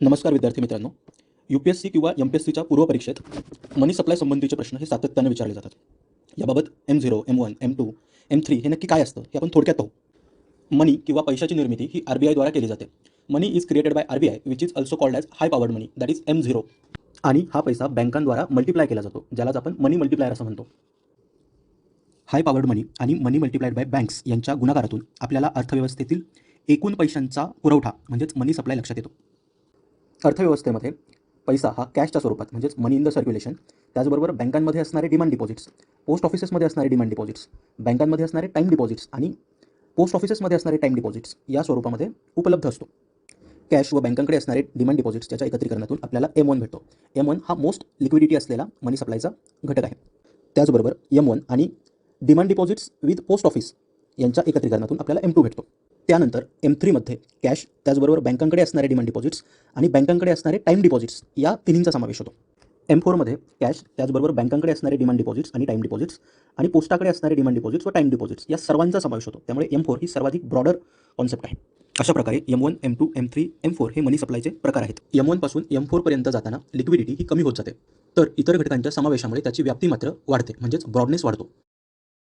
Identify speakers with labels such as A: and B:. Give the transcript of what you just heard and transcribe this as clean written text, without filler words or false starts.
A: नमस्कार विद्यार्थी मित्रांनो. UPSC किंवा MPSCच्या पूर्वपरीक्षेत मनी सप्लाय संबंधीचे प्रश्न हे सातत्याने विचारले जातात. याबाबत M0, M1, M2, M3 हे नक्की काय असतं हे आपण थोडक्यात पाहू. मनी किंवा पैशाची निर्मिती ही RBI द्वारा केली जाते. Money is created by RBI which is also called as high powered money, that is M0. आणि हा पैसा बँकांद्वारा मल्टिप्लाय केला जातो, ज्यालाच आपण मनी मल्टिप्लायर असं म्हणतो. हाय पॉवर्ड मनी आणि मनी मल्टिप्लाइड बाय बँक्स यांच्या गुणाकारातून आपल्याला अर्थव्यवस्थेतील एकूण पैशांचा पुरवठा म्हणजेच मनी सप्लाय लक्षात येतो. अर्थव्यवस्थेमध्ये पैसा हा कॅशच्या स्वरूपात म्हणजेच मनी इन द सर्क्युलेशन, त्याचबरोबर बँकांमध्ये असणारे डिमांड डिपॉझिट्स, पोस्ट ऑफिसेसमध्ये असणारे डिमांड डिपॉझिट्स, बँकांमध्ये असणारे टाईम डिपॉझिट्स आणि पोस्ट ऑफिसेसमध्ये असणारे टाईम डिपॉझिट्स या स्वरूपामध्ये उपलब्ध असतो. कॅश व बँकांकडे असणारे डिमांड डिपॉझिट्स याच्या एकत्रीकरणातून आपल्याला M1 भेटतो. M1 हा मोस्ट लिक्विडिटी असलेला मनी सप्लायचा घटक आहे. त्याचबरोबर M1 आणि demand deposits with post office यांच्या एकत्रीकरणातून आपल्याला M2 भेटतो. त्यानंतर M3 मध्ये कॅश, त्याचबरोबर बँकांकडे असणारे डिमांड डिपॉझिट्स आणि बँकांकडे असणारे टाईम डिपॉझिट्स या तिन्हींचा समावेश होतो. M4 मध्ये कॅश, त्याचबरोबर बँकांकडे असणारे डिमांड डिपॉझिट्स आणि टाईम डिपॉझिट्स आणि पोस्टाकडे असणारे डिमांड डिपॉझिट्स व टाईम डिपॉझिट्स या सर्वांचा समावेश होतो. त्यामुळे M4 ही सर्वाधिक ब्रॉडर कॉन्सेप्ट आहे. अशा प्रकारे M1, M2, M3, M4 हे मनी सप्लायचे प्रकार आहेत. M1 पासून M4 पर्यंत जाताना लिक्विडिटी ही कमी होत जाते, तर इतर घटकांच्या समावेशामुळे त्याची व्याप्ती मात्र वाढते, म्हणजेच ब्रॉडनेस वाढतो.